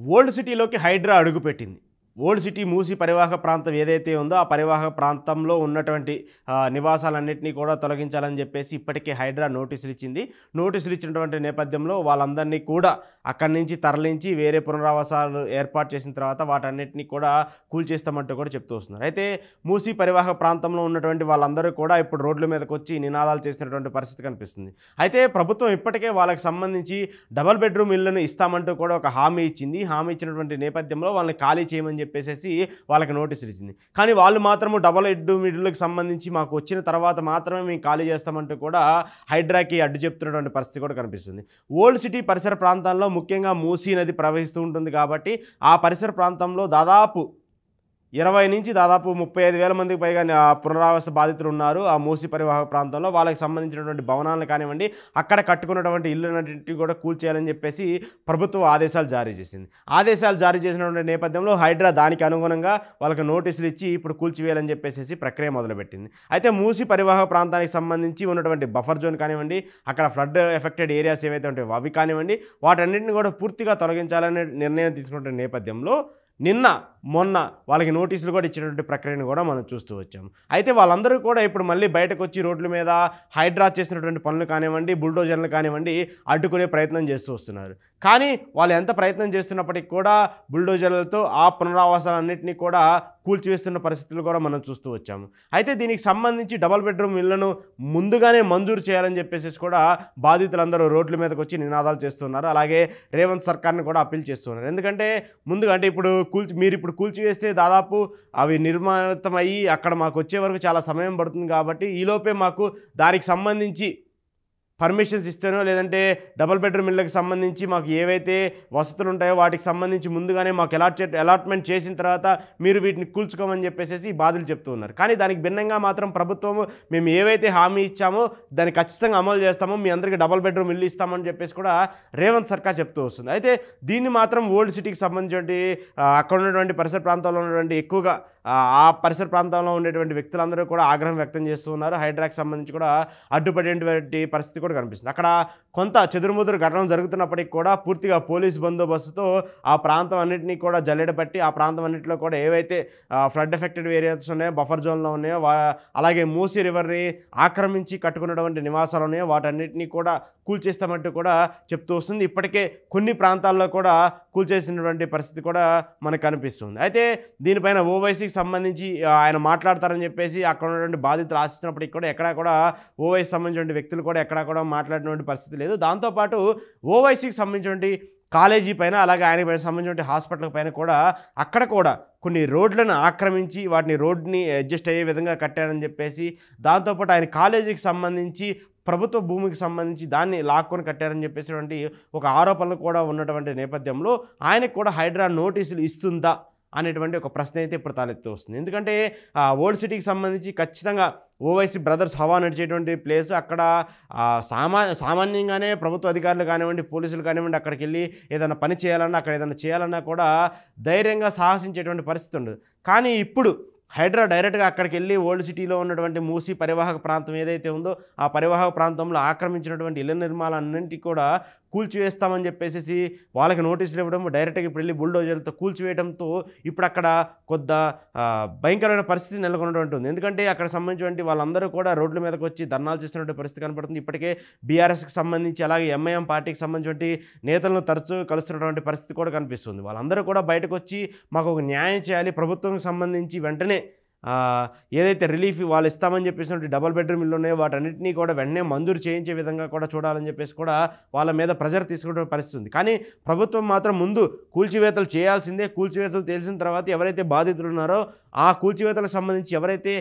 Old సిటీలోకి Hydraa అడుగుపెట్టింది. Old city Musi పరివాహక ప్రాంతం ఏదైతే ఉందో ఆ పరివాహక ప్రాంతంలో ఉన్నటువంటి నివాసాలన్నింటినీ కూడా తొలగించాలని చెప్పేసి ఇప్పటికే హైడ్రా నోటీసులు ఇచ్చింది. నోటీసులు ఇచ్చినటువంటి నేపథ్యంలో వాళ్ళందరినీ కూడా అక్కడి నుంచి తరలించి వేరే పునరావాసాలు ఏర్పాటు చేసిన తర్వాత వాటన్నిటిని కూడా కూల్చేస్తామంటూ కూడా చెప్తూ వస్తున్నారు. అయితే మూసీ పరివాహక ప్రాంతంలో ఉన్నటువంటి వాళ్ళందరూ కూడా ఇప్పుడు రోడ్ల మీదకి వచ్చి నినాదాలు చేసినటువంటి పరిస్థితి కనిపిస్తుంది. అయితే ప్రభుత్వం ఇప్పటికే వాళ్ళకి సంబంధించి డబుల్ బెడ్రూమ్ ఇళ్లను ఇస్తామంటూ కూడా ఒక హామీ ఇచ్చింది. హామీ ఇచ్చినటువంటి నేపథ్యంలో వాళ్ళని ఖాళీ చేయమని చెప్పేసి వాళ్ళకి నోటీసులు ఇచ్చింది. కానీ వాళ్ళు మాత్రము డబుల్ బెడ్రూమ్ ఇళ్లకు సంబంధించి మాకు వచ్చిన తర్వాత మాత్రమే మేము ఖాళీ చేస్తామంటూ కూడా హైడ్రాకి అడ్డు చెప్తున్నటువంటి పరిస్థితి కూడా కనిపిస్తుంది. ఓల్డ్ సిటీ పరిసర ప్రాంతాల్లో ముఖ్యంగా మూసీ నది ప్రవహిస్తూ ఉంటుంది కాబట్టి ఆ పరిసర ప్రాంతంలో దాదాపు 20 నుంచి దాదాపు 35,000 మందికి పైగా పునరావాస బాధితులు ఉన్నారు. ఆ మూసీ పరివాహక ప్రాంతంలో వాళ్ళకి సంబంధించినటువంటి భవనాలను కానివ్వండి, అక్కడ కట్టుకున్నటువంటి ఇళ్ళన్నింటినీ కూడా కూల్చేయాలని చెప్పేసి ప్రభుత్వం ఆదేశాలు జారీ చేసింది. ఆదేశాలు జారీ చేసినటువంటి నేపథ్యంలో హైడ్రా దానికి అనుగుణంగా వాళ్ళకి నోటీసులు ఇచ్చి ఇప్పుడు కూల్చివేయాలని చెప్పేసి ప్రక్రియ మొదలుపెట్టింది. అయితే మూసీ పరివాహక ప్రాంతానికి సంబంధించి ఉన్నటువంటి బఫర్ జోన్ కానివ్వండి, అక్కడ ఫ్లడ్ ఎఫెక్టెడ్ ఏరియాస్ ఏవైతే ఉంటాయో అవి కానివ్వండి, వాటన్నింటిని కూడా పూర్తిగా తొలగించాలనే నిర్ణయం తీసుకున్న నేపథ్యంలో నిన్న మొన్న వాళ్ళకి నోటీసులు కూడా ఇచ్చినటువంటి ప్రక్రియను కూడా మనం చూస్తూ వచ్చాము. అయితే వాళ్ళందరూ కూడా ఇప్పుడు మళ్ళీ బయటకు వచ్చి రోడ్ల మీద హైడ్రా చేసినటువంటి పనులు కానివ్వండి, బుల్డోజర్లు కానివ్వండి అడ్డుకునే ప్రయత్నం చేస్తూ వస్తున్నారు. కానీ వాళ్ళు ఎంత ప్రయత్నం చేస్తున్నప్పటికీ కూడా బుల్డోజర్లతో ఆ పునరావాసాలన్నింటినీ కూడా కూల్చివేస్తున్న పరిస్థితులు కూడా మనం చూస్తూ వచ్చాము. అయితే దీనికి సంబంధించి డబుల్ బెడ్రూమ్ ఇళ్లను ముందుగానే మంజూరు చేయాలని చెప్పేసి కూడా బాధితులందరూ రోడ్ల మీదకి వచ్చి నినాదాలు చేస్తున్నారు. అలాగే రేవంత్ సర్కార్ని కూడా అప్పీల్ చేస్తున్నారు. ఎందుకంటే ముందుగా అంటే ఇప్పుడు మీరు ఇప్పుడు కూల్చివేస్తే దాదాపు అవి నిర్మాణమయ్యి అక్కడ మాకు వచ్చే వరకు చాలా సమయం పడుతుంది. కాబట్టి ఈలోపే మాకు దానికి సంబంధించి పర్మిషన్స్ ఇస్తేనో లేదంటే డబుల్ బెడ్రూమ్ ఇళ్ళకి సంబంధించి మాకు ఏవైతే వసతులు ఉంటాయో వాటికి సంబంధించి ముందుగానే మాకు అలాట్మెంట్ చేసిన తర్వాత మీరు వీటిని కూల్చుకోమని చెప్పేసి బాధలు చెప్తూ ఉన్నారు. కానీ దానికి భిన్నంగా మాత్రం ప్రభుత్వము మేము ఏవైతే హామీ ఇచ్చామో దాన్ని ఖచ్చితంగా అమలు చేస్తామో, మీ అందరికీ డబుల్ బెడ్రూమ్ ఇల్లు ఇస్తామని చెప్పేసి కూడా రేవంత్ సర్కార్ చెప్తూ వస్తుంది. అయితే దీన్ని మాత్రం ఓల్డ్ సిటీకి సంబంధించి అక్కడ ఉన్నటువంటి పరిసర ప్రాంతాల్లో ఉన్నటువంటి ఎక్కువగా ఆ పరిసర ప్రాంతంలో ఉండేటువంటి వ్యక్తులందరూ కూడా ఆగ్రహం వ్యక్తం చేస్తూ ఉన్నారు. హైడ్రాకి సంబంధించి కూడా అడ్డుపడేటువంటి పరిస్థితి కూడా కనిపిస్తుంది. అక్కడ కొంత చెదురుముదురు ఘటనలు జరుగుతున్నప్పటికీ కూడా పూర్తిగా పోలీస్ బందోబస్తుతో ఆ ప్రాంతం అన్నింటినీ కూడా జల్లెడ పట్టి ఆ ప్రాంతం అన్నింటిలో కూడా ఏవైతే ఫ్లడ్ ఎఫెక్టెడ్ ఏరియాస్ ఉన్నాయో, బఫర్ జోన్లో ఉన్నాయో, అలాగే మూసీ రివర్ని ఆక్రమించి కట్టుకున్నటువంటి నివాసాలు ఉన్నాయో వాటన్నిటినీ కూడా కూల్చేస్తామంటూ కూడా చెప్తూ వస్తుంది. ఇప్పటికే కొన్ని ప్రాంతాల్లో కూడా కూల్చేసినటువంటి పరిస్థితి కూడా మనకు కనిపిస్తుంది. అయితే దీనిపైన ఓవైసీకి సంబంధించి ఆయన మాట్లాడతారని చెప్పేసి అక్కడ ఉన్నటువంటి బాధితులు ఆశిస్తున్నప్పటికీ కూడా ఎక్కడా కూడా ఓవైసీ సంబంధించిన వ్యక్తులు కూడా ఎక్కడా కూడా మాట్లాడినటువంటి పరిస్థితి లేదు. దాంతోపాటు ఓవైసీకి సంబంధించినటువంటి కాలేజీ పైన అలాగే ఆయన పైన సంబంధించిన హాస్పిటల్ పైన కూడా అక్కడ కూడా కొన్ని రోడ్లను ఆక్రమించి వాటిని రోడ్ని అడ్జస్ట్ అయ్యే విధంగా కట్టారని చెప్పేసి, దాంతోపాటు ఆయన కాలేజీకి సంబంధించి ప్రభుత్వ భూమికి సంబంధించి దాన్ని లాక్కొని కట్టారని చెప్పేసినటువంటి ఒక ఆరోపణలు కూడా ఉన్నటువంటి నేపథ్యంలో ఆయనకు కూడా హైడ్రా నోటీసులు ఇస్తుందా అనేటువంటి ఒక ప్రశ్న అయితే ఇప్పుడు తలెత్తు వస్తుంది. ఎందుకంటే ఓల్డ్ సిటీకి సంబంధించి ఖచ్చితంగా ఓవైసీ బ్రదర్స్ హవా నడిచేటువంటి ప్లేస్. అక్కడ సామాన్యంగానే ప్రభుత్వ అధికారులు కానివ్వండి, పోలీసులు కానివ్వండి అక్కడికి వెళ్ళి ఏదైనా పని చేయాలన్నా, అక్కడ ఏదైనా చేయాలన్నా కూడా ధైర్యంగా సాహసించేటువంటి పరిస్థితి ఉండదు. కానీ ఇప్పుడు హైడ్రా డైరెక్ట్గా అక్కడికి వెళ్ళి ఓల్డ్ సిటీలో ఉన్నటువంటి మూసీ పరివాహక ప్రాంతం ఏదైతే ఉందో ఆ పరివాహక ప్రాంతంలో ఆక్రమించినటువంటి ఇళ్ల నిర్మాణాలన్నింటినీ కూడా కూల్చివేస్తామని చెప్పేసి వాళ్ళకి నోటీసులు ఇవ్వడం, డైరెక్ట్గా ఇప్పుడు వెళ్ళి బుల్డోజర్లతో కూల్చివేయడంతో ఇప్పుడు అక్కడ కొద్ది భయంకరమైన పరిస్థితి నెలకొన్నటువంటి ఉంది. ఎందుకంటే అక్కడ సంబంధించినటువంటి వాళ్ళందరూ కూడా రోడ్ల మీదకి వచ్చి ధర్నాలు చేస్తున్నటువంటి పరిస్థితి కనపడుతుంది. ఇప్పటికే బీఆర్ఎస్కి సంబంధించి అలాగే ఎంఐఎం పార్టీకి సంబంధించినటువంటి నేతలను తరచూ కలుస్తున్నటువంటి పరిస్థితి కూడా కనిపిస్తుంది. వాళ్ళందరూ కూడా బయటకు వచ్చి మాకు ఒక న్యాయం చేయాలి, ప్రభుత్వంకి సంబంధించి వెంటనే ఏదైతే రిలీఫ్ వాళ్ళు ఇస్తామని చెప్పేసి డబుల్ బెడ్రూమ్ ఇల్లు ఉన్నాయో వాటన్నింటినీ కూడా వెంటనే మంజూరు చేయించే విధంగా కూడా చూడాలని చెప్పేసి కూడా వాళ్ళ మీద ప్రెజర్ తీసుకునే పరిస్థితి ఉంది. కానీ ప్రభుత్వం మాత్రం ముందు కూల్చివేతలు చేయాల్సిందే. కూల్చివేతలు తెలిసిన తర్వాత ఎవరైతే బాధితులు ఉన్నారో ఆ కూల్చివేతలకు సంబంధించి ఎవరైతే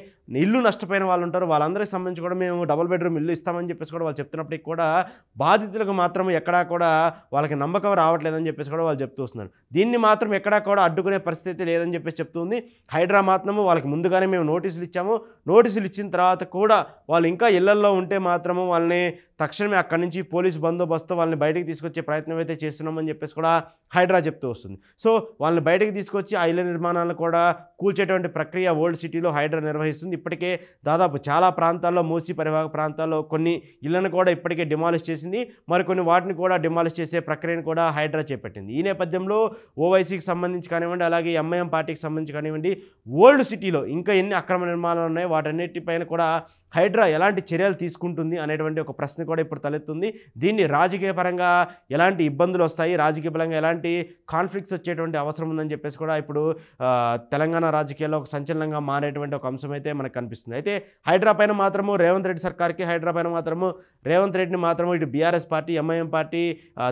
ఇల్లు నష్టపోయిన వాళ్ళు ఉంటారో వాళ్ళందరికీ సంబంధించి కూడా మేము డబుల్ బెడ్రూమ్ ఇల్లు ఇస్తామని చెప్పేసి కూడా వాళ్ళు చెప్తున్నప్పటికీ కూడా బాధితులకు మాత్రం ఎక్కడా కూడా వాళ్ళకి నమ్మకం రావట్లేదని చెప్పేసి కూడా వాళ్ళు చెప్తూ వస్తున్నారు. దీన్ని మాత్రం ఎక్కడా కూడా అడ్డుకునే పరిస్థితి లేదని చెప్పేసి చెప్తుంది హైడ్రా. మాత్రము వాళ్ళకి ముందుగానే మేము నోటీసులు ఇచ్చాము, నోటీసులు ఇచ్చిన తర్వాత కూడా వాళ్ళు ఇంకా ఇళ్లల్లో ఉంటే మాత్రము వాళ్ళని తక్షణమే అక్కడి నుంచి పోలీసు బందోబస్తు వాళ్ళని బయటకు తీసుకొచ్చే ప్రయత్నం అయితే చేస్తున్నామని చెప్పేసి కూడా హైడ్రా చెప్తూ వస్తుంది. సో వాళ్ళని బయటకు తీసుకొచ్చి ఆ ఇళ్ల నిర్మాణాలను కూడా కూల్చేటువంటి ప్రక్రియ ఓల్డ్ సిటీలో హైడ్రా నిర్వహిస్తుంది. ఇప్పటికే దాదాపు చాలా ప్రాంతాల్లో మూసీ పరివాహక ప్రాంతాల్లో కొన్ని ఇళ్లను కూడా ఇప్పటికే డిమాలిష్ చేసింది. మరికొన్ని వాటిని కూడా డిమాలిష్ చేసే ప్రక్రియను కూడా హైడ్రా చేపట్టింది. ఈ నేపథ్యంలో ఓవైసీకి సంబంధించి కానివ్వండి, అలాగే ఎంఐఎం పార్టీకి సంబంధించి కానివ్వండి, ఓల్డ్ సిటీలో ఇంకా ఎన్ని అక్రమ నిర్మాణాలు ఉన్నాయో వాటన్నిటిపైన కూడా హైడ్రా ఎలాంటి చర్యలు తీసుకుంటుంది అనేటువంటి ఒక ప్రశ్న కూడా ఇప్పుడు తలెత్తుంది. దీన్ని రాజకీయ పరంగా ఎలాంటి ఇబ్బందులు వస్తాయి, రాజకీయ పరంగా ఎలాంటి కాన్ఫ్లిక్ట్స్ వచ్చేటువంటి అవసరం ఉందని చెప్పేసి కూడా ఇప్పుడు తెలంగాణ రాజకీయాల్లో ఒక సంచలనంగా మారేటువంటి ఒక అంశం అయితే మనకు కనిపిస్తుంది. అయితే హైడ్రా పైన మాత్రము రేవంత్ రెడ్డి సర్కార్కి, హైడ్రా పైన మాత్రము రేవంత్ రెడ్డిని మాత్రము ఇటు బీఆర్ఎస్ పార్టీ, ఎంఐఎం పార్టీ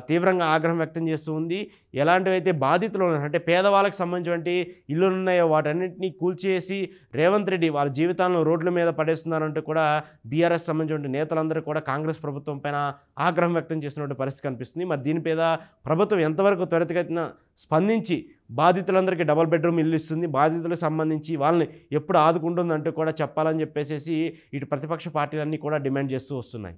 తీవ్రంగా ఆగ్రహం వ్యక్తం చేస్తూ ఉంది. ఎలాంటివైతే బాధితులు అంటే పేదవాళ్ళకి సంబంధించినటువంటి ఇల్లులు ఉన్నాయో వాటన్నింటినీ కూల్చేసి రేవంత్ రెడ్డి వాళ్ళ జీవితాలను రోడ్ల మీద పడేస్తున్నారంటూ కూడా బీఆర్ఎస్ సంబంధించిన నేతలందరూ కూడా కాంగ్రెస్ ప్రభుత్వం పైన ఆగ్రహం వ్యక్తం చేసినటువంటి పరిస్థితి కనిపిస్తుంది. మరి దీని మీద ప్రభుత్వం ఎంతవరకు త్వరితగతిన స్పందించి బాధితులందరికీ డబుల్ బెడ్రూమ్ ఇల్లు ఇస్తుంది, బాధితులకు సంబంధించి వాళ్ళని ఎప్పుడు ఆదుకుంటుందంటూ కూడా చెప్పాలని చెప్పేసి ఇటు ప్రతిపక్ష పార్టీలన్నీ కూడా డిమాండ్ చేస్తూ వస్తున్నాయి.